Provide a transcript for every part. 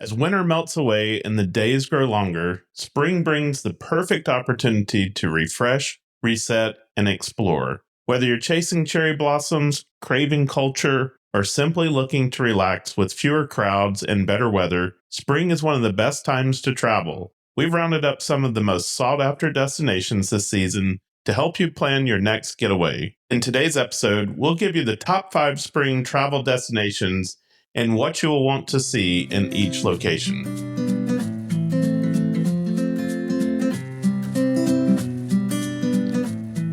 As winter melts away and the days grow longer, spring brings the perfect opportunity to refresh, reset, and explore. Whether you're chasing cherry blossoms, craving culture, or simply looking to relax with fewer crowds and better weather, spring is one of the best times to travel. We've rounded up some of the most sought-after destinations this season to help you plan your next getaway. In today's episode, we'll give you the top 5 spring travel destinations and what you will want to see in each location.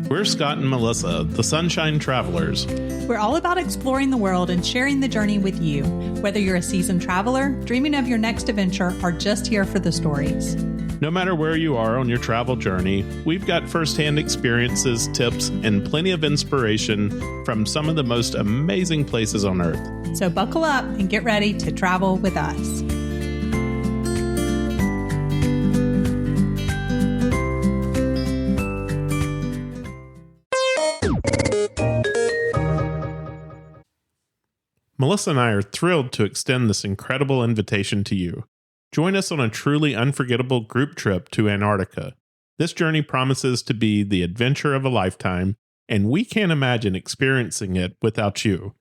We're Scott and Melissa, the Sunshine Travelers. We're all about exploring the world and sharing the journey with you, whether you're a seasoned traveler, dreaming of your next adventure, or just here for the stories. No matter where you are on your travel journey, we've got firsthand experiences, tips, and plenty of inspiration from some of the most amazing places on Earth. So buckle up and get ready to travel with us. Melissa and I are thrilled to extend this incredible invitation to you. Join us on a truly unforgettable group trip to Antarctica. This journey promises to be the adventure of a lifetime, and we can't imagine experiencing it without you.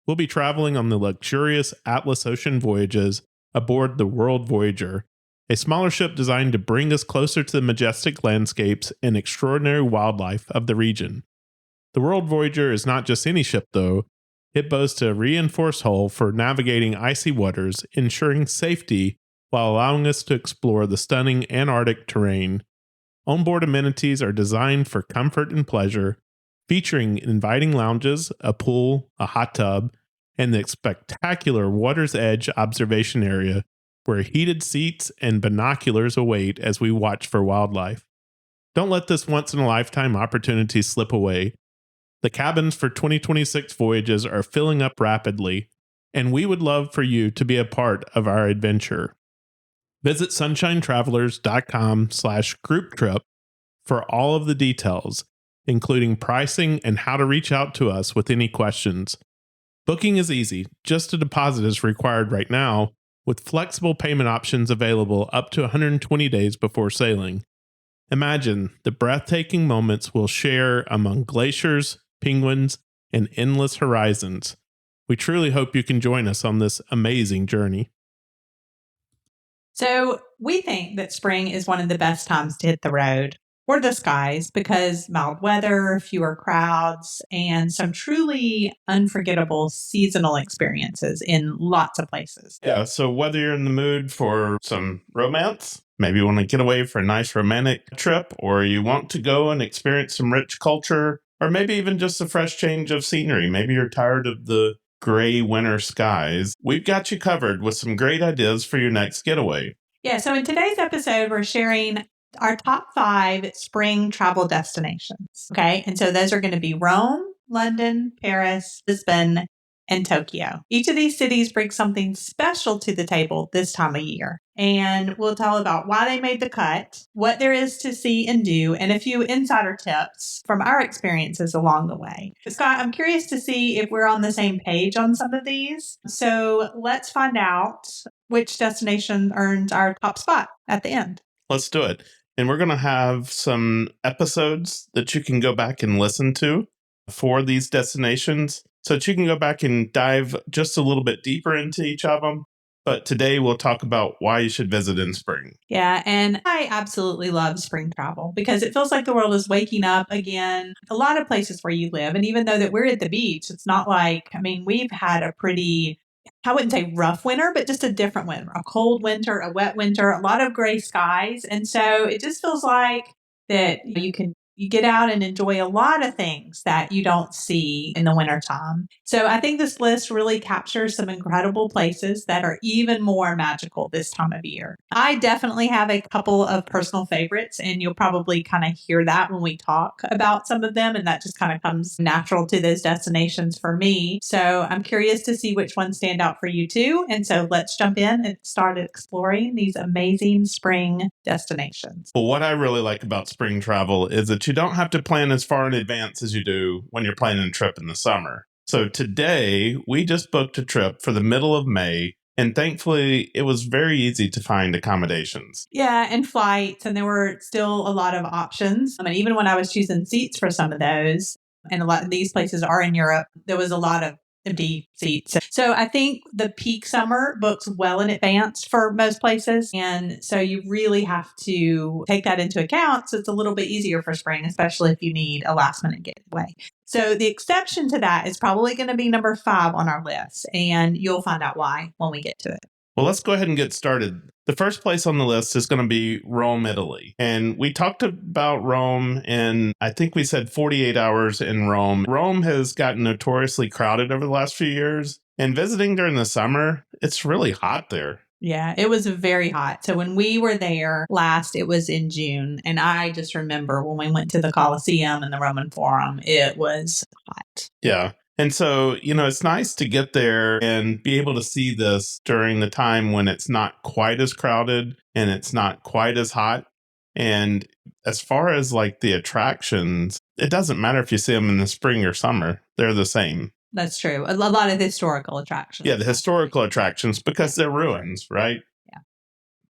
We'll be traveling on the luxurious Atlas Ocean voyages aboard the World Voyager, a smaller ship designed to bring us closer to the majestic landscapes and extraordinary wildlife of the region. The World Voyager is not just any ship, though. It boasts a reinforced hull for navigating icy waters, ensuring safety while allowing us to explore the stunning Antarctic terrain. Onboard amenities are designed for comfort and pleasure, featuring inviting lounges, a pool, a hot tub, and the spectacular Water's Edge observation area where heated seats and binoculars await as we watch for wildlife. Don't let this once-in-a-lifetime opportunity slip away. The cabins for 2026 voyages are filling up rapidly, and we would love for you to be a part of our adventure. Visit sunshinetravelers.com/group trip for all of the details, including pricing and how to reach out to us with any questions. Booking is easy. Just a deposit is required right now, with flexible payment options available up to 120 days before sailing. Imagine the breathtaking moments we'll share among glaciers, penguins, and endless horizons. We truly hope you can join us on this amazing journey. So we think that spring is one of the best times to hit the road or the skies because mild weather, fewer crowds, and some truly unforgettable seasonal experiences in lots of places. Yeah, so whether you're in the mood for some romance, maybe you want to get away for a nice romantic trip, or you want to go and experience some rich culture, or maybe even just a fresh change of scenery. Maybe you're tired of the gray winter skies. We've got you covered with some great ideas for your next getaway. Yeah, so in today's episode, we're sharing our top 5 spring travel destinations. Okay, and so those are going to be Rome, London, Paris, Lisbon, and Tokyo. Each of these cities brings something special to the table this time of year. And we'll tell about why they made the cut, what there is to see and do, and a few insider tips from our experiences along the way. Scott, I'm curious to see if we're on the same page on some of these. So let's find out which destination earns our top spot at the end. Let's do it. And we're going to have some episodes that you can go back and listen to for these destinations, so that you can go back and dive just a little bit deeper into each of them. But today we'll talk about why you should visit in spring. Yeah, and I absolutely love spring travel because it feels like the world is waking up again. A lot of places where you live, and even though that we're at the beach, it's not like, we've had a pretty, I wouldn't say rough winter, but just a different winter, a cold winter, a wet winter, a lot of gray skies. And so it just feels like that you get out and enjoy a lot of things that you don't see in the wintertime. So I think this list really captures some incredible places that are even more magical this time of year. I definitely have a couple of personal favorites, and you'll probably kind of hear that when we talk about some of them, and that just kind of comes natural to those destinations for me. So I'm curious to see which ones stand out for you too. And so let's jump in and start exploring these amazing spring destinations. Well, what I really like about spring travel is that you don't have to plan as far in advance as you do when you're planning a trip in the summer. So today, we just booked a trip for the middle of May And thankfully, it was very easy to find accommodations. Yeah, and flights, and there were still a lot of options. I mean, even when I was choosing seats for some of those, and a lot of these places are in Europe, there was a lot of empty seats. So I think the peak summer books well in advance for most places. And so you really have to take that into account. So it's a little bit easier for spring, especially if you need a last minute getaway. So the exception to that is probably going to be number 5 on our list. And you'll find out why when we get to it. Well, let's go ahead and get started. The first place on the list is going to be Rome, Italy. And we talked about Rome, and I think we said 48 hours in Rome. Rome has gotten notoriously crowded over the last few years. And visiting during the summer, it's really hot there. Yeah, it was very hot. So when we were there last, it was in June. And I just remember when we went to the Colosseum and the Roman Forum, it was hot. Yeah. And so, it's nice to get there and be able to see this during the time when it's not quite as crowded and it's not quite as hot. And as far as like the attractions, it doesn't matter if you see them in the spring or summer, they're the same. That's true. A lot of historical attractions. Yeah, the historical attractions because they're ruins, right? Yeah.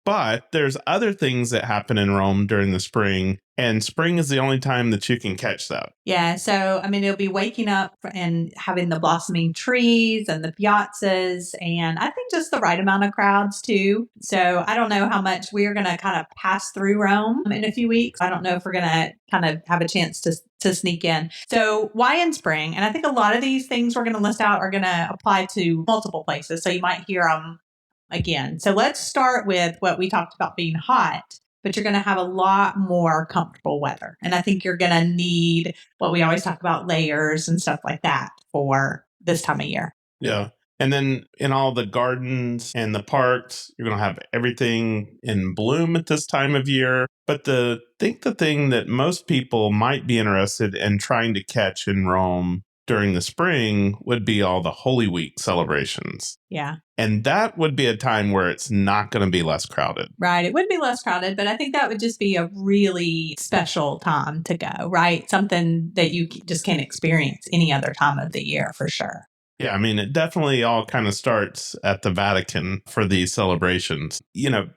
But there's other things that happen in Rome during the spring, and spring is the only time that you can catch that. Yeah. So, I mean, it'll be waking up and having the blossoming trees and the piazzas, and I think just the right amount of crowds too. So, I don't know how much we're going to kind of pass through Rome in a few weeks. I don't know if we're going to kind of have a chance to sneak in. So, why in spring? And I think a lot of these things we're going to list out are going to apply to multiple places. So, you might hear them again. So, let's start with what we talked about being hot. But you're going to have a lot more comfortable weather. And I think you're going to need what we always talk about, layers and stuff like that for this time of year. Yeah. And then in all the gardens and the parks, you're going to have everything in bloom at this time of year. But I think the thing that most people might be interested in trying to catch in Rome during the spring would be all the Holy Week celebrations. Yeah. And that would be a time where it's not going to be less crowded. Right. It would be less crowded, but I think that would just be a really special time to go, right? Something that you just can't experience any other time of the year for sure. Yeah, I mean, it definitely all kind of starts at the Vatican for these celebrations,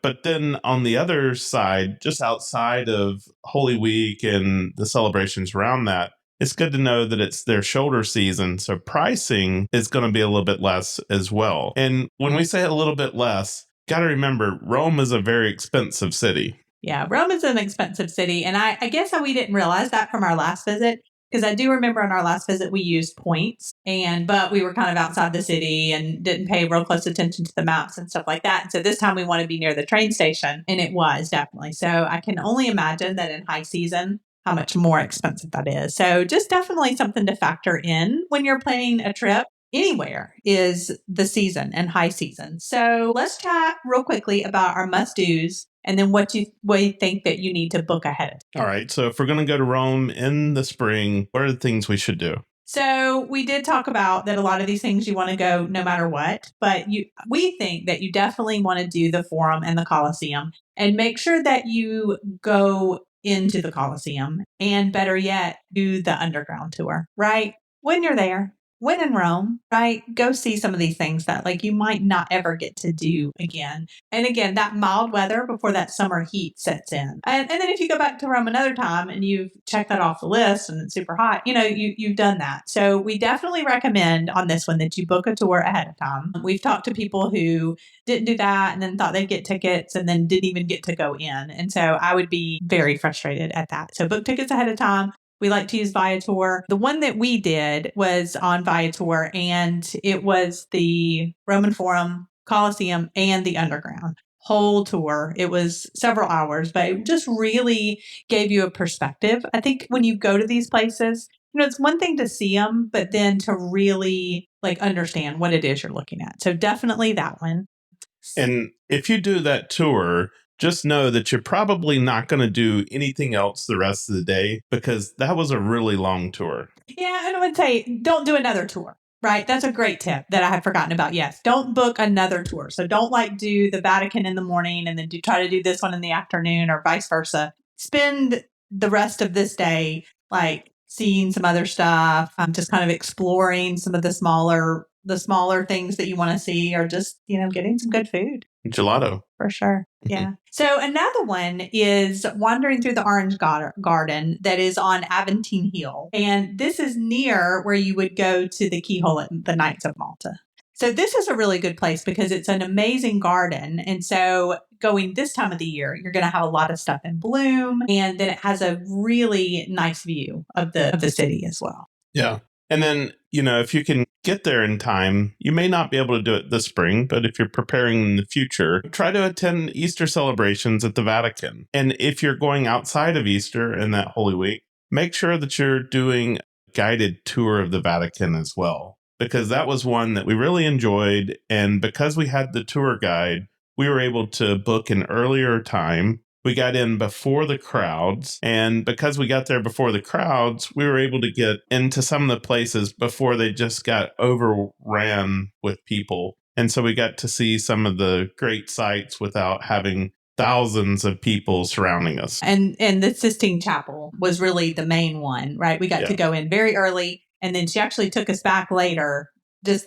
but then on the other side, just outside of Holy Week and the celebrations around that, it's good to know that it's their shoulder season. So pricing is going to be a little bit less as well. And when we say a little bit less, got to remember, Rome is a very expensive city. Yeah, Rome is an expensive city. And I guess we didn't realize that from our last visit. Because I do remember on our last visit, we used points, but we were kind of outside the city and didn't pay real close attention to the maps and stuff like that. And so this time we want to be near the train station, and it was definitely. So I can only imagine that in high season, how much more expensive that is. So just definitely something to factor in when you're planning a trip anywhere is the season and high season. So let's chat real quickly about our must-dos and then what you think that you need to book ahead. All right. So if we're going to go to Rome in the spring, what are the things we should do? So we did talk about that a lot of these things you want to go no matter what, but we think that you definitely want to do the Forum and the Colosseum and make sure that you go into the Colosseum and better yet, do the underground tour, right? When you're there, when in Rome, right? Go see some of these things that like you might not ever get to do again. And again, that mild weather before that summer heat sets in. And then if you go back to Rome another time and you've checked that off the list and it's super hot, you've done that. So we definitely recommend on this one that you book a tour ahead of time. We've talked to people who didn't do that and then thought they'd get tickets and then didn't even get to go in. And so I would be very frustrated at that. So book tickets ahead of time. We like to use Viator. The one that we did was on Viator, and it was the Roman Forum, Colosseum, and the Underground whole tour. It was several hours, but it just really gave you a perspective. I think when you go to these places, it's one thing to see them, but then to really understand what it is you're looking at. So definitely that one. And if you do that tour, just know that you're probably not going to do anything else the rest of the day because that was a really long tour. Yeah, and I would say don't do another tour, right? That's a great tip that I had forgotten about. Yes, don't book another tour. So don't do the Vatican in the morning and then try to do this one in the afternoon or vice versa. Spend the rest of this day seeing some other stuff, just kind of exploring some of the smaller the smaller things that you want to see, or just, getting some good food. Gelato. For sure. Yeah. So another one is wandering through the Orange Garden that is on Aventine Hill. And this is near where you would go to the Keyhole at the Knights of Malta. So this is a really good place because it's an amazing garden. And so going this time of the year, you're going to have a lot of stuff in bloom. And then it has a really nice view of the city as well. Yeah. And then, if you can get there in time, you may not be able to do it this spring, but if you're preparing in the future, try to attend Easter celebrations at the Vatican. And if you're going outside of Easter and that Holy Week, make sure that you're doing a guided tour of the Vatican as well, because that was one that we really enjoyed. And because we had the tour guide, we were able to book an earlier time. We got in before the crowds, and because we got there before the crowds, we were able to get into some of the places before they just got overran with people. And so we got to see some of the great sights without having thousands of people surrounding us. And the Sistine Chapel was really the main one, right? We got to go in very early, and then she actually took us back later just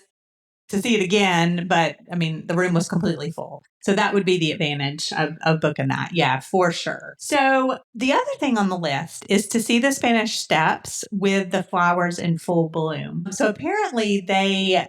to see it again. But I mean, the room was completely full. So that would be the advantage of booking that. Yeah, for sure. So the other thing on the list is to see the Spanish Steps with the flowers in full bloom. So apparently they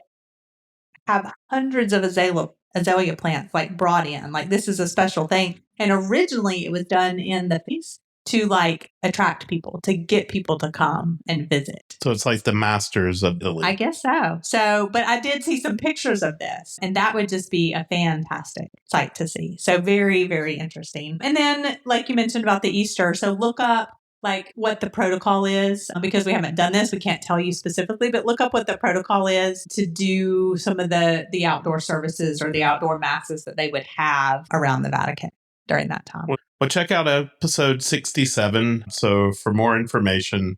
have hundreds of azalea plants like brought in. Like this is a special thing. And originally it was done in the feast to like attract people, to get people to come and visit. So it's like the masters of Italy. I guess so. So, but I did see some pictures of this, and that would just be a fantastic sight to see. So very, very interesting. And then, like you mentioned about the Easter, so look up like what the protocol is. Because we haven't done this, we can't tell you specifically, but look up what the protocol is to do some of the outdoor services or the outdoor masses that they would have around the Vatican during that time. Well, check out episode 67. So for more information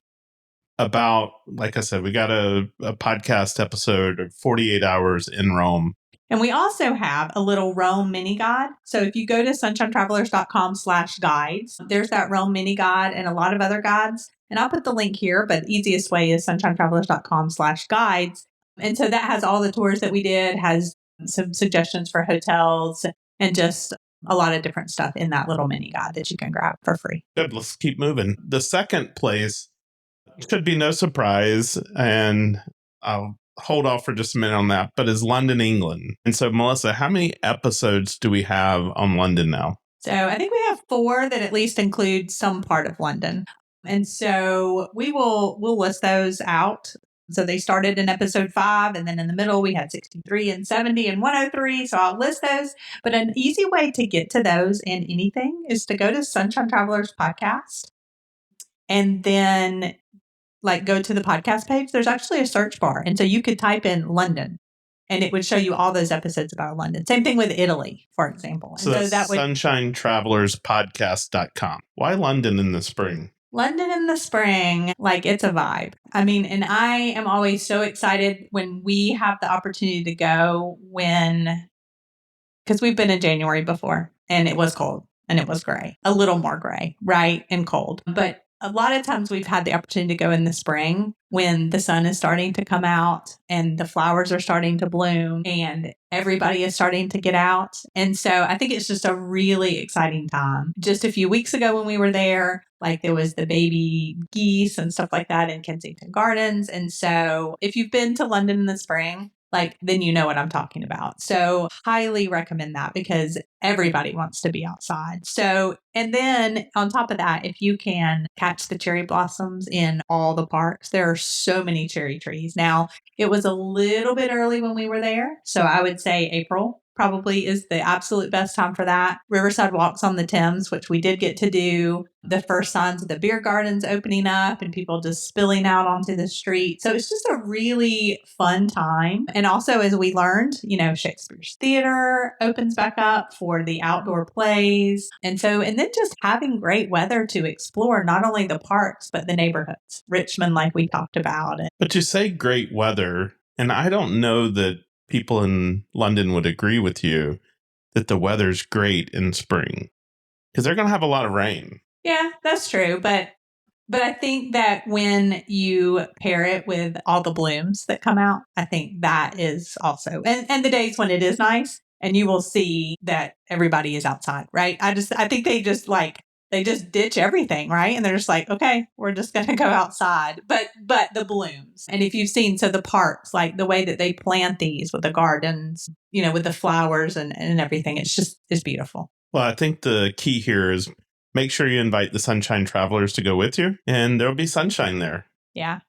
about, like I said, we got a podcast episode of 48 hours in Rome. And we also have a little Rome mini guide. So if you go to sunshinetravelers.com/guides, there's that Rome mini guide and a lot of other guides. And I'll put the link here, but the easiest way is sunshinetravelers.com/guides. And so that has all the tours that we did, has some suggestions for hotels, and just a lot of different stuff in that little mini guide that you can grab for free. Good. Let's keep moving. The second place should be no surprise, and I'll hold off for just a minute on that, but is London, England. And so, Melissa, how many episodes do we have on London now? So I think we have 4 that at least include some part of London. And so we'll list those out. So they started in episode 5, and then in the middle we had 63 and 70 and 103. So I'll list those. But an easy way to get to those and anything is to go to Sunshine Travelers Podcast, and then like go to the podcast page. There's actually a search bar. And so you could type in London, and it would show you all those episodes about London. Same thing with Italy, for example. So that's that sunshinetravelerspodcast.com. Why London in the spring? London in the spring, like it's a vibe. I mean, and I am always so excited when we have the opportunity to go because we've been in January before and it was cold and it was gray, a little more gray, right? And cold. But a lot of times we've had the opportunity to go in the spring when the sun is starting to come out and the flowers are starting to bloom and everybody is starting to get out. And so I think it's just a really exciting time. Just a few weeks ago when we were there, like there was the baby geese and stuff like that in Kensington Gardens. And so if you've been to London in the spring, then you know what I'm talking about. So highly recommend that because everybody wants to be outside. So, and then on top of that, if you can catch the cherry blossoms in all the parks, there are so many cherry trees. Now, it was a little bit early when we were there. So I would say April probably is the absolute best time for that. Riverside Walks on the Thames, which we did get to do, the first signs of the beer gardens opening up and people just spilling out onto the street. So it's just a really fun time. And also, as we learned, Shakespeare's Theater opens back up for the outdoor plays. And then just having great weather to explore not only the parks, but the neighborhoods. Richmond, like we talked about. But you say great weather, and I don't know that people in London would agree with you that the weather's great in spring because they're going to have a lot of rain. Yeah, that's true. But But I think that when you pair it with all the blooms that come out, I think that is also, and the days when it is nice and you will see that everybody is outside, right? I think they just ditch everything, right? And they're just like, okay, we're just going to go outside. But the blooms. And if you've seen, so the parks, like the way that they plant these with the gardens, with the flowers and everything, it's beautiful. Well, I think the key here is make sure you invite the Sunshine Travelers to go with you, and there'll be sunshine there. Yeah.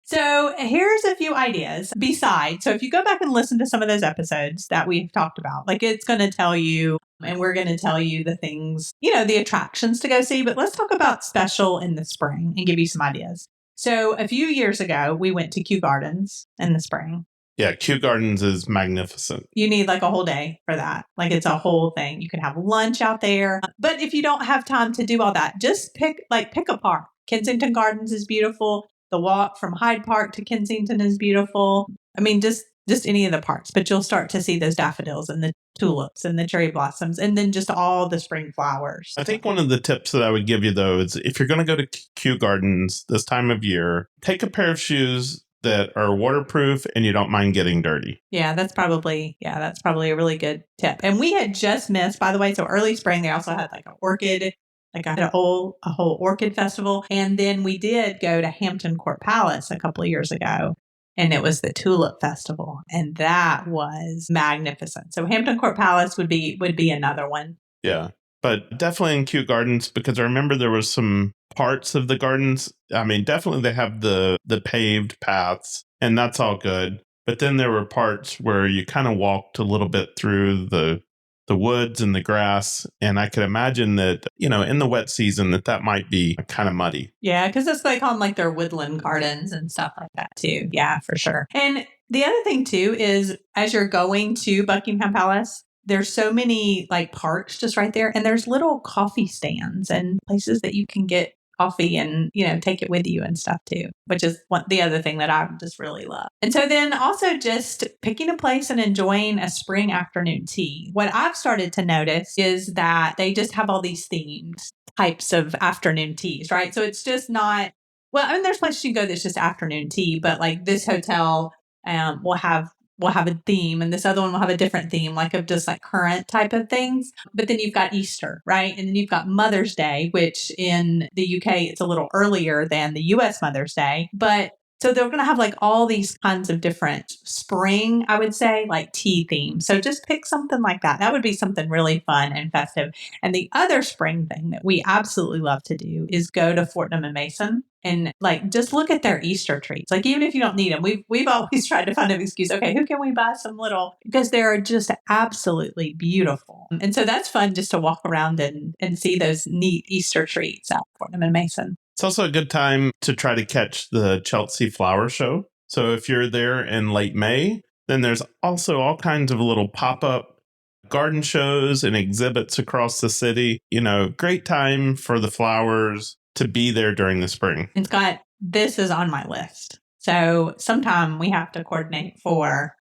So here's a few ideas besides. So if you go back and listen to some of those episodes that we've talked about, like it's going to tell you, and we're going to tell you the things, the attractions to go see. But let's talk about special in the spring and give you some ideas. So a few years ago, we went to Kew Gardens in the spring. Yeah, Kew Gardens is magnificent. You need like a whole day for that. Like it's a whole thing. You can have lunch out there. But if you don't have time to do all that, just pick a park. Kensington Gardens is beautiful. The walk from Hyde Park to Kensington is beautiful. I mean, just any of the parks, but you'll start to see those daffodils and the tulips and the cherry blossoms and then just all the spring flowers. I think one of the tips that I would give you, though, is if you're going to go to Kew Gardens this time of year, take a pair of shoes that are waterproof and you don't mind getting dirty. Yeah, that's probably a really good tip. And we had just missed, by the way, so early spring, they also had like an orchid, like a whole orchid festival. And then we did go to Hampton Court Palace a couple of years ago, and it was the Tulip Festival. And that was magnificent. So Hampton Court Palace would be another one. Yeah. But definitely in Kew Gardens, because I remember there was some parts of the gardens. I mean, definitely they have the paved paths, and that's all good. But then there were parts where you kind of walked a little bit through the woods and the grass. And I could imagine that, in the wet season, that might be kind of muddy. Yeah, because it's like on like their woodland gardens and stuff like that too. Yeah, for sure. And the other thing too is as you're going to Buckingham Palace, there's so many like parks just right there. And there's little coffee stands and places that you can get coffee and, take it with you and stuff too, which is the other thing that I just really love. And so then also just picking a place and enjoying a spring afternoon tea. What I've started to notice is that they just have all these themed types of afternoon teas, right? So it's just not, well, I mean, there's places you can go that's just afternoon tea, but like this hotel will have a theme and this other one will have a different theme, like of just like current type of things. But then you've got Easter, right? And then you've got Mother's Day, which in the UK, it's a little earlier than the US Mother's Day. But so they're going to have like all these kinds of different spring, I would say, like tea themes. So just pick something like that. That would be something really fun and festive. And the other spring thing that we absolutely love to do is go to Fortnum and Mason and like just look at their Easter treats. Like even if you don't need them, we've always tried to find an excuse. Okay, who can we buy some little, because they're just absolutely beautiful. And so that's fun just to walk around and see those neat Easter treats at Fortnum and Mason. It's also a good time to try to catch the Chelsea Flower Show. So if you're there in late May, then there's also all kinds of little pop-up garden shows and exhibits across the city. Great time for the flowers to be there during the spring. And Scott, this is on my list. So sometime we have to coordinate for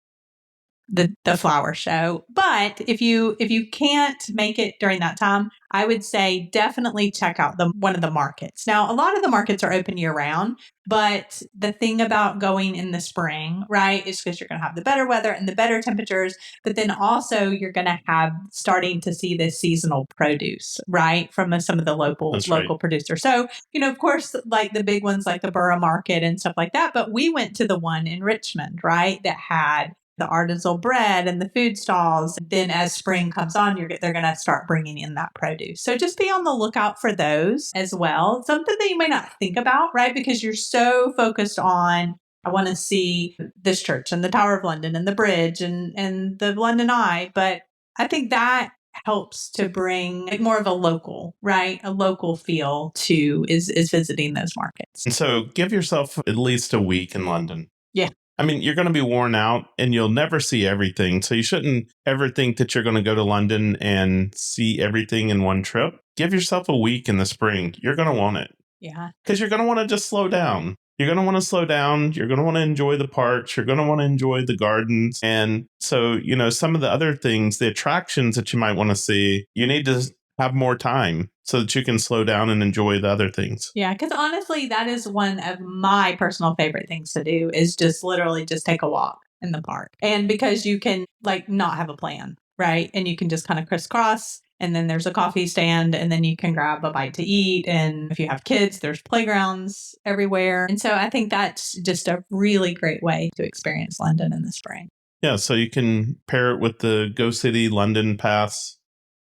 the flower show. But if you can't make it during that time, I would say definitely check out one of the markets. Now, a lot of the markets are open year round, but the thing about going in the spring, right, is because you're going to have the better weather and the better temperatures, but then also you're going to have starting to see this seasonal produce, right, from some of the local producers. So, of course, like the big ones like the Borough Market and stuff like that, but we went to the one in Richmond, right, that had the artisanal bread and the food stalls. Then as spring comes on, they're going to start bringing in that produce. So just be on the lookout for those as well. Something that you may not think about, right? Because you're so focused on, I want to see this church and the Tower of London and the bridge and the London Eye. But I think that helps to bring like more of a local, right? A local feel to is visiting those markets. And so give yourself at least a week in London. Yeah. I mean, you're going to be worn out and you'll never see everything. So you shouldn't ever think that you're going to go to London and see everything in one trip. Give yourself a week in the spring. You're going to want it. Yeah. Because you're going to want to just slow down. You're going to want to slow down. You're going to want to enjoy the parks. You're going to want to enjoy the gardens. And so, some of the other things, the attractions that you might want to see, you need to have more time so that you can slow down and enjoy the other things. Yeah, because honestly, that is one of my personal favorite things to do is just literally just take a walk in the park. And because you can like not have a plan, right? And you can just kind of crisscross and then there's a coffee stand and then you can grab a bite to eat. And if you have kids, there's playgrounds everywhere. And so I think that's just a really great way to experience London in the spring. Yeah, so you can pair it with the Go City London Pass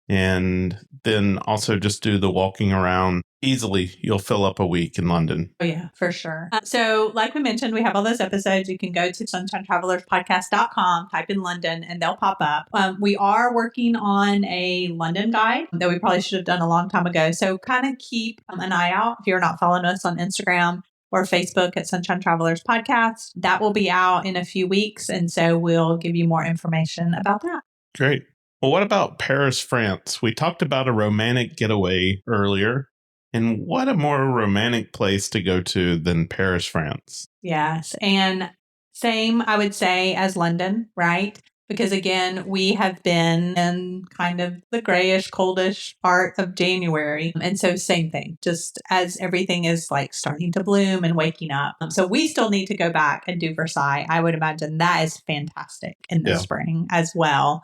and then also just do the walking around. Easily, you'll fill up a week in London. Oh, yeah, for sure. So, like we mentioned, we have all those episodes. You can go to sunshinetravelerspodcast.com, type in London, and they'll pop up. We are working on a London guide that we probably should have done a long time ago. So, kind of keep an eye out if you're not following us on Instagram or Facebook at Sunshine Travelers Podcast. That will be out in a few weeks. And so, we'll give you more information about that. Great. Well, what about Paris, France? We talked about a romantic getaway earlier. And what a more romantic place to go to than Paris, France. Yes. And same, I would say, as London, right? Because again, we have been in kind of the grayish, coldish part of January. And so, same thing, just as everything is like starting to bloom and waking up. So, we still need to go back and do Versailles. I would imagine that is fantastic in the spring as well.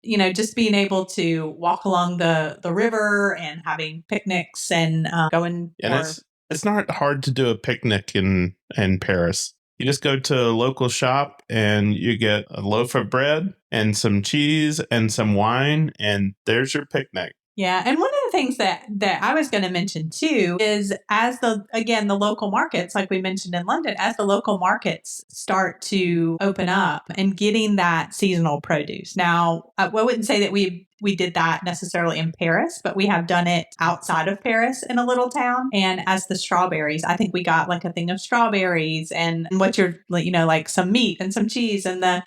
You know, just being able to walk along the river and having picnics and going. And it's not hard to do a picnic in Paris. You just go to a local shop and you get a loaf of bread and some cheese and some wine, and there's your picnic. Yeah. And one of the things that I was going to mention too is as the local markets, like we mentioned in London, as the local markets start to open up and getting that seasonal produce. Now, I wouldn't say that we did that necessarily in Paris, but we have done it outside of Paris in a little town. And as the strawberries, I think we got like a thing of strawberries and what you're, like some meat and some cheese and the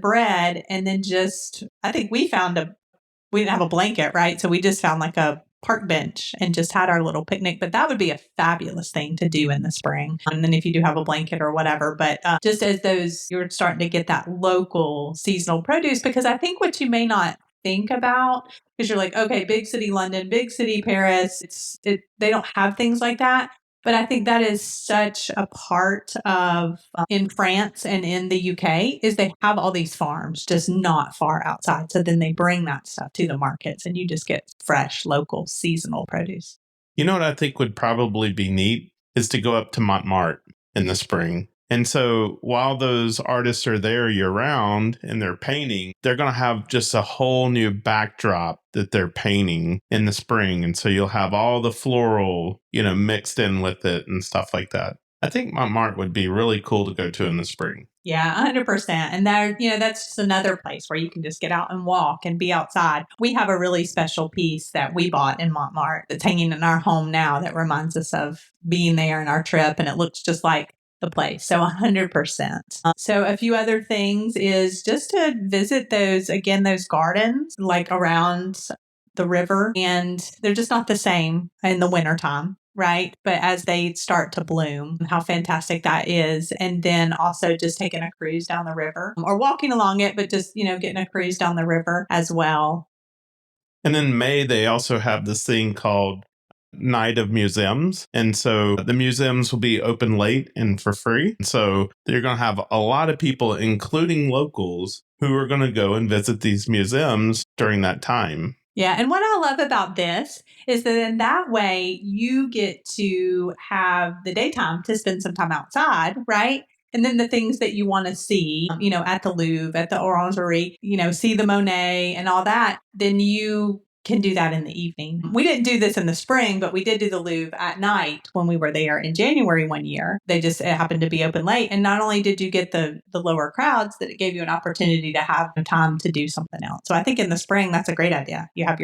bread. And then just, I think we didn't have a blanket, right? So we just found like a park bench and just had our little picnic. But that would be a fabulous thing to do in the spring. And then if you do have a blanket or whatever, but just as you're starting to get that local seasonal produce, because I think what you may not think about, because you're like, okay, big city London, big city Paris, they don't have things like that. But I think that is such a part of in France and in the UK is they have all these farms just not far outside. So then they bring that stuff to the markets and you just get fresh, local, seasonal produce. You know what I think would probably be neat is to go up to Montmartre in the spring. And so while those artists are there year round and they're painting, they're going to have just a whole new backdrop that they're painting in the spring. And so you'll have all the floral, mixed in with it and stuff like that. I think Montmartre would be really cool to go to in the spring. Yeah, 100%. And that's just another place where you can just get out and walk and be outside. We have a really special piece that we bought in Montmartre that's hanging in our home now that reminds us of being there in our trip. And it looks just like the place. So 100%. So a few other things is just to visit those gardens like around the river. And they're just not the same in the wintertime. Right. But as they start to bloom, how fantastic that is. And then also just taking a cruise down the river or walking along it, but just, getting a cruise down the river as well. And in May, they also have this thing called Night of Museums. And so the museums will be open late and for free. So you're going to have a lot of people, including locals, who are going to go and visit these museums during that time. Yeah. And what I love about this is that in that way, you get to have the daytime to spend some time outside, right? And then the things that you want to see, at the Louvre, at the Orangerie, see the Monet and all that, then you can do that in the evening. We didn't do this in the spring, but we did do the Louvre at night when we were there in January one year. It happened to be open late. And not only did you get the lower crowds, that it gave you an opportunity to have time to do something else. So I think in the spring, that's a great idea. You have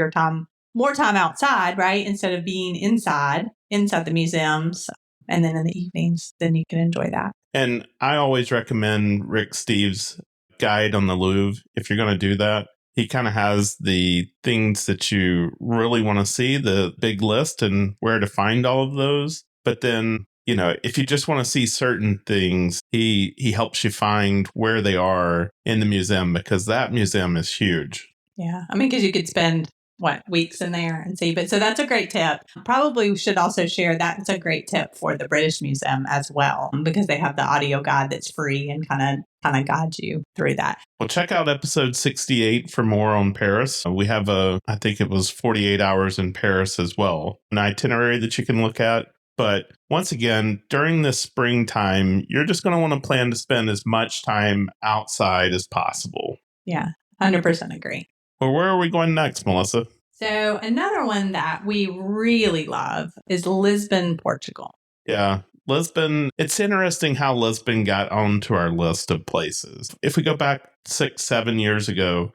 more time outside, right? Instead of being inside the museums. And then in the evenings, then you can enjoy that. And I always recommend Rick Steves' guide on the Louvre if you're going to do that. He kind of has the things that you really want to see, the big list and where to find all of those. But then, if you just want to see certain things, he helps you find where they are in the museum because that museum is huge. Yeah. I mean, because you could spend weeks in there and see. But so that's a great tip. Probably we should also share that's a great tip for the British Museum as well, because they have the audio guide that's free and kind of guides you through that. Well, check out episode 68 for more on Paris. We have I think it was 48 hours in Paris as well, an itinerary that you can look at. But once again, during this springtime, you're just going to want to plan to spend as much time outside as possible. Yeah, 100% agree. Well, where are we going next, Melissa? So another one that we really love is Lisbon, Portugal. Yeah, Lisbon. It's interesting how Lisbon got onto our list of places. If we go back 6-7 years ago,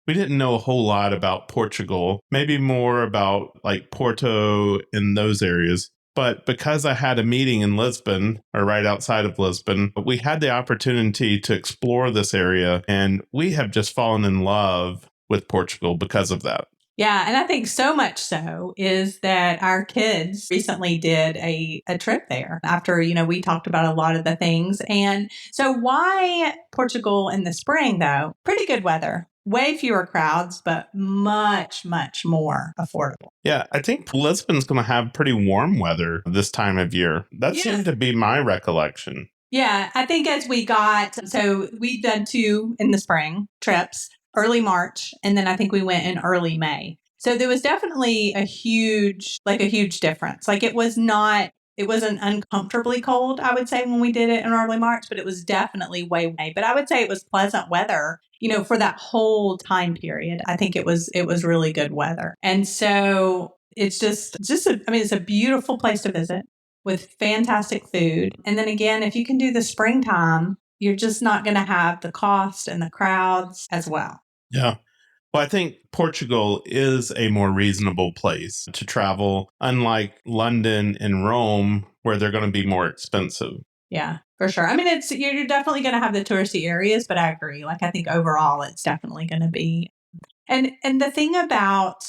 we didn't know a whole lot about Portugal, maybe more about like Porto in those areas. But because I had a meeting in Lisbon, or right outside of Lisbon, we had the opportunity to explore this area, and we have just fallen in love with Portugal because of that. Yeah, and I think so much so is that our kids recently did a trip there after, we talked about a lot of the things. And so why Portugal in the spring, though? Pretty good weather. Way fewer crowds, but much, much more affordable. Yeah, I think Lisbon's going to have pretty warm weather this time of year. That seemed to be my recollection. Yeah, I think so we've done 2 in the spring trips, early March, and then I think we went in early May. So there was definitely a huge difference. Like it wasn't uncomfortably cold, I would say, when we did it in early March, but it was definitely way. But I would say it was pleasant weather, for that whole time period. I think it was really good weather. And so it's it's a beautiful place to visit with fantastic food. And then again, if you can do the springtime, you're just not going to have the cost and the crowds as well. Yeah. Well, I think Portugal is a more reasonable place to travel, unlike London and Rome, where they're going to be more expensive. Yeah, for sure. I mean, you're definitely going to have the touristy areas, but I agree. Like, I think overall, it's definitely going to be. And the thing about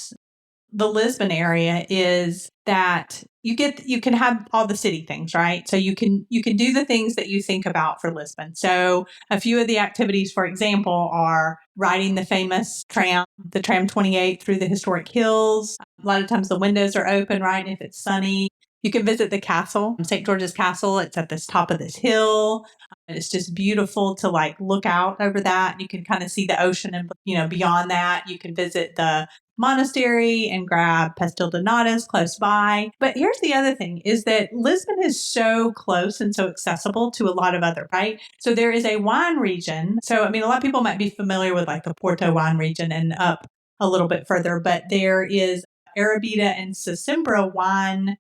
the Lisbon area is that you can have all the city things, right? So you can do the things that you think about for Lisbon. So a few of the activities, for example, are riding the famous tram, the tram 28 through the historic hills. A lot of times the windows are open, right? And if it's sunny, you can visit the castle, St. George's Castle. It's at the top of this hill. It's just beautiful to like look out over that. You can kind of see the ocean and, beyond that, you can visit the monastery and grab pastel de natas close by. But here's the other thing is that Lisbon is so close and so accessible to a lot of other, right? So there is a wine region. So, a lot of people might be familiar with like the Porto wine region and up a little bit further, but there is Arabida and Sesimbra wine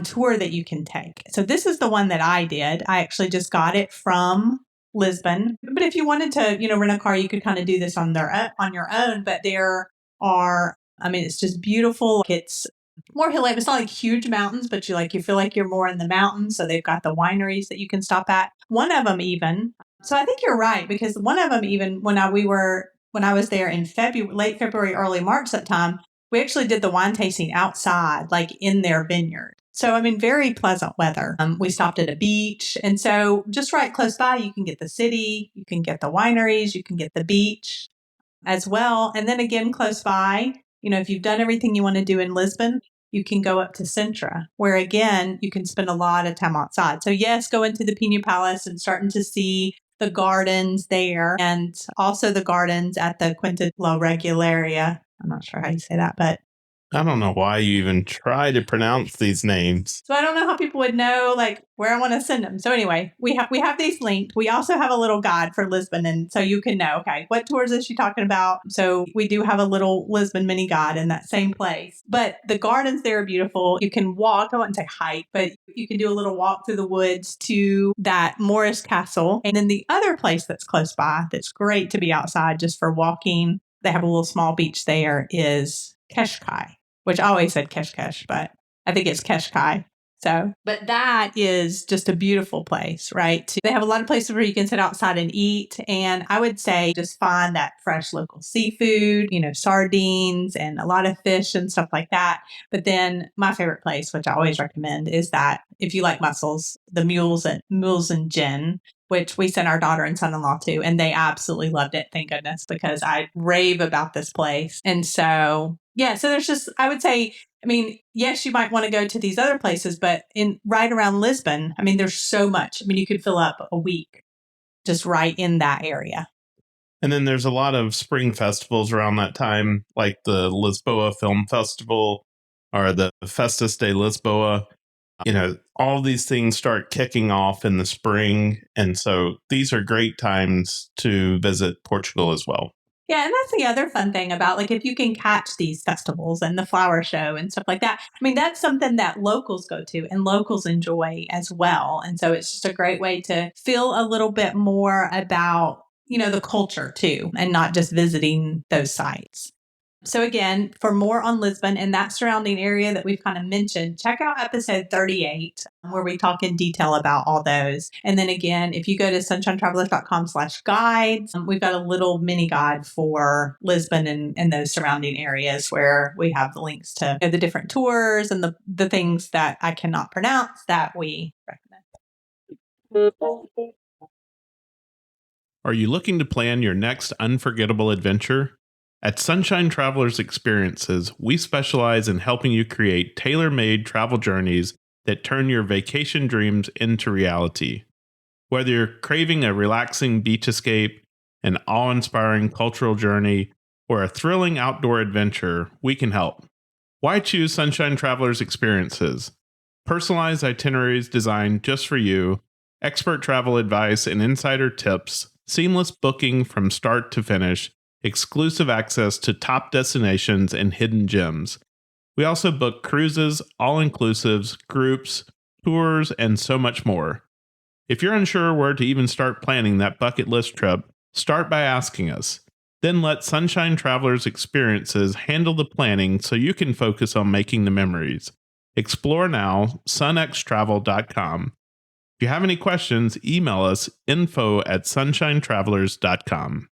tour that you can take. So this is the one that I did. I actually just got it from Lisbon. But if you wanted to, rent a car, you could kind of do this on your own. But there are, it's just beautiful. It's more hilly. It's not like huge mountains, but you feel like you're more in the mountains. So they've got the wineries that you can stop at. One of them even. So I think you're right, because one of them even when I was there in late February, early March that time, we actually did the wine tasting outside, like in their vineyard. So, very pleasant weather. We stopped at a beach. And so just right close by, you can get the city, you can get the wineries, you can get the beach as well. And then again, close by, if you've done everything you want to do in Lisbon, you can go up to Sintra, where again, you can spend a lot of time outside. So yes, go into the Pina Palace and starting to see the gardens there, and also the gardens at the Quinta La Regularia. I'm not sure how you say that, but I don't know why you even try to pronounce these names. so I don't know how people would know like where I want to send them. So anyway, we have these linked. We also have a little guide for Lisbon, and so you can know, okay, what tours is she talking about? So we do have a little Lisbon mini guide in that same place. But the gardens there are beautiful. You can walk, I wouldn't say hike, but you can do a little walk through the woods to that Moorish castle. And then the other place that's close by that's great to be outside just for walking, they have a little small beach there, is Keshkai, which I always said Kesh, but I think it's Keshkai. So, but that is just a beautiful place, right? They have a lot of places where you can sit outside and eat. And I would say just find that fresh local seafood, sardines and a lot of fish and stuff like that. But then my favorite place, which I always recommend, is that if you like mussels, the mules and gin, which we sent our daughter and son-in-law to, and they absolutely loved it. Thank goodness, because I rave about this place. And so, yeah, so there's just, I would say, I mean, yes, you might want to go to these other places, but in right around Lisbon, I mean, there's so much. I mean, you could fill up a week just right in that area. And then there's a lot of spring festivals around that time, like the Lisboa Film Festival or the Festus de Lisboa. All these things start kicking off in the spring. And so these are great times to visit Portugal as well. Yeah, and that's the other fun thing about, like, if you can catch these festivals and the flower show and stuff like that. I mean, that's something that locals go to and locals enjoy as well. And so it's just a great way to feel a little bit more about, the culture too, and not just visiting those sites. So again, for more on Lisbon and that surrounding area that we've kind of mentioned, check out episode 38, where we talk in detail about all those. And then again, if you go to sunshinetravelers.com/guides, we've got a little mini guide for Lisbon and those surrounding areas where we have the links to the different tours and the things that I cannot pronounce that we recommend. Are you looking to plan your next unforgettable adventure? At Sunshine Travelers Experiences, we specialize in helping you create tailor-made travel journeys that turn your vacation dreams into reality. Whether you're craving a relaxing beach escape, an awe-inspiring cultural journey, or a thrilling outdoor adventure, we can help. Why choose Sunshine Travelers Experiences? Personalized itineraries designed just for you, expert travel advice and insider tips, seamless booking from start to finish, exclusive access to top destinations and hidden gems. We also book cruises, all-inclusives, groups, tours, and so much more. If you're unsure where to even start planning that bucket list trip, start by asking us. Then let Sunshine Travelers Experiences handle the planning so you can focus on making the memories. Explore now, sunxtravel.com. If you have any questions, email us info@sunshinetravelers.com.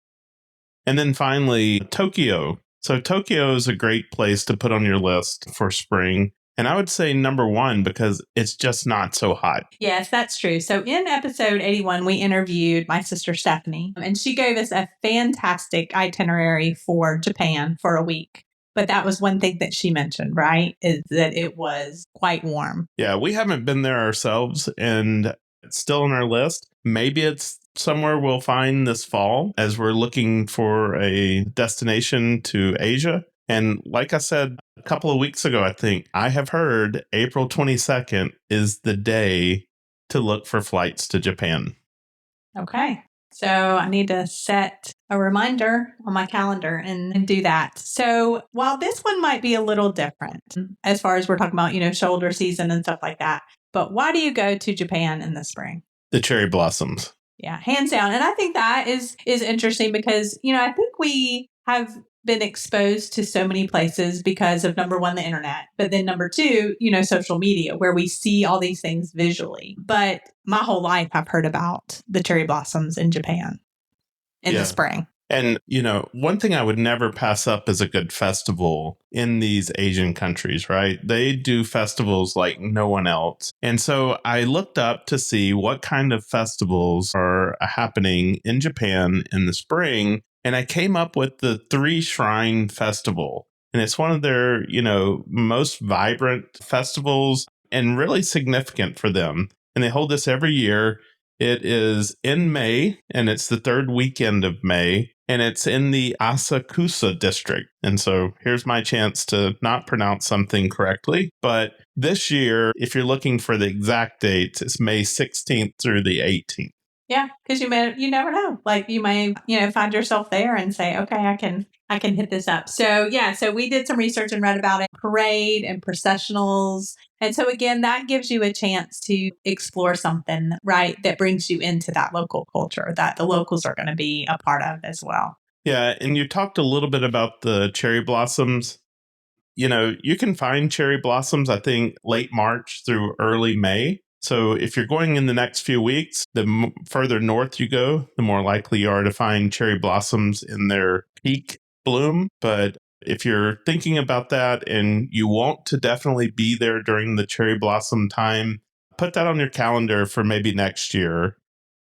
And then finally, Tokyo. So Tokyo is a great place to put on your list for spring. And I would say number one because it's just not so hot. Yes, that's true. So in episode 81, we interviewed my sister Stephanie, and she gave us a fantastic itinerary for Japan for a week. But that was one thing that she mentioned, right? Is that it was quite warm. Yeah, we haven't been there ourselves, and it's still on our list. Maybe it's somewhere we'll find this fall as we're looking for a destination to Asia. And like I said a couple of weeks ago, I think I have heard April 22nd is the day to look for flights to Japan. Okay. So I need to set a reminder on my calendar and do that. So while this one might be a little different as far as we're talking about, shoulder season and stuff like that, but why do you go to Japan in the spring? The cherry blossoms. Yeah, hands down. And I think that is interesting because, I think we have been exposed to so many places because of number one, the internet, but then number two, social media, where we see all these things visually. But my whole life, I've heard about the cherry blossoms in Japan in the spring. And, one thing I would never pass up is a good festival in these Asian countries, right? They do festivals like no one else. And so I looked up to see what kind of festivals are happening in Japan in the spring. And I came up with the Three Shrine Festival. And it's one of their, most vibrant festivals and really significant for them. And they hold this every year. It is in May, and it's the third weekend of May, and it's in the Asakusa district. And so here's my chance to not pronounce something correctly. But this year, if you're looking for the exact dates, it's May 16th through the 18th. Yeah, because you never know. Like you may, find yourself there and say, okay, I can hit this up. So yeah, so we did some research and read about it, parade and processionals. And so again, that gives you a chance to explore something, right, that brings you into that local culture that the locals are going to be a part of as well. Yeah, and you talked a little bit about the cherry blossoms. You can find cherry blossoms, I think, late March through early May. So if you're going in the next few weeks, the further north you go, the more likely you are to find cherry blossoms in their peak bloom. But if you're thinking about that and you want to definitely be there during the cherry blossom time, put that on your calendar for maybe next year.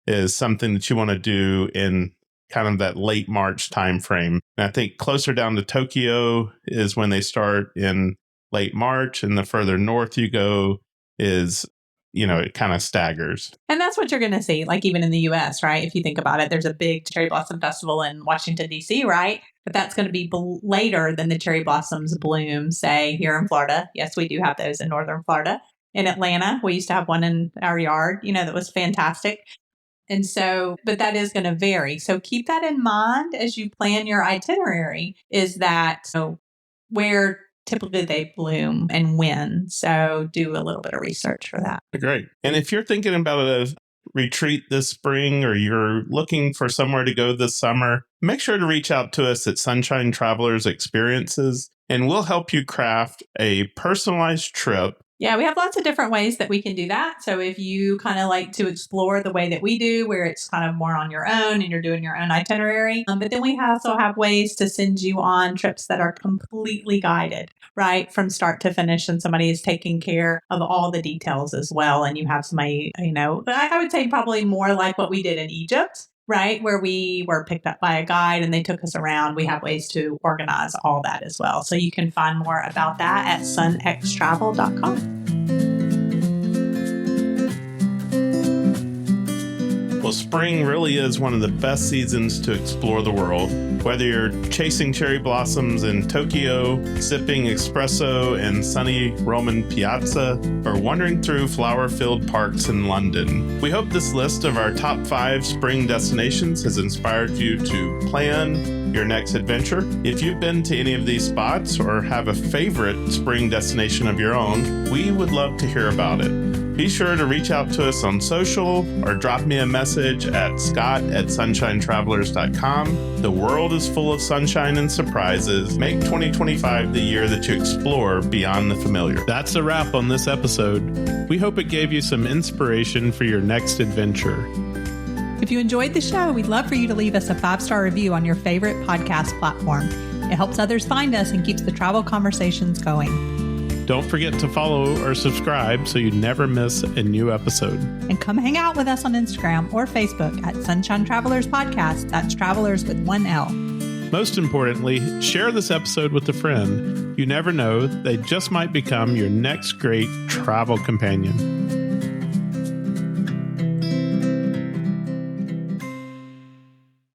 is something that you want to do in kind of that late March timeframe. And I think closer down to Tokyo is when they start in late March, and the further north you go is, it kind of staggers. And that's what you're going to see, like even in the US, right? If you think about it, there's a big cherry blossom festival in Washington, D.C., right? But that's going to be later than the cherry blossoms bloom, say, here in Florida. Yes, we do have those in northern Florida. In Atlanta, we used to have one in our yard, that was fantastic. And so, but that is going to vary. So keep that in mind as you plan your itinerary, is that where typically they bloom and when. So do a little bit of research for that. Great. And if you're thinking about a retreat this spring, or you're looking for somewhere to go this summer, make sure to reach out to us at Sunshine Travelers Experiences, and we'll help you craft a personalized trip. Yeah, we have lots of different ways that we can do that. So if you kind of like to explore the way that we do, where it's kind of more on your own and you're doing your own itinerary, but then we also have ways to send you on trips that are completely guided, right, from start to finish, and somebody is taking care of all the details as well. And you have somebody, I would say probably more like what we did in Egypt, right, where we were picked up by a guide and they took us around. We have ways to organize all that as well. So you can find more about that at sunxtravel.com. Well, spring really is one of the best seasons to explore the world. Whether you're chasing cherry blossoms in Tokyo, sipping espresso in sunny Roman piazza, or wandering through flower-filled parks in London, we hope this list of our top 5 spring destinations has inspired you to plan your next adventure. If you've been to any of these spots or have a favorite spring destination of your own, we would love to hear about it. Be sure to reach out to us on social or drop me a message at scott@sunshinetravelers.com. The world is full of sunshine and surprises. Make 2025 the year that you explore beyond the familiar. That's a wrap on this episode. We hope it gave you some inspiration for your next adventure. If you enjoyed the show, we'd love for you to leave us a 5-star review on your favorite podcast platform. It helps others find us and keeps the travel conversations going. Don't forget to follow or subscribe so you never miss a new episode. And come hang out with us on Instagram or Facebook at Sunshine Travelers Podcast. That's Travelers with 1 L. Most importantly, share this episode with a friend. You never know, they just might become your next great travel companion.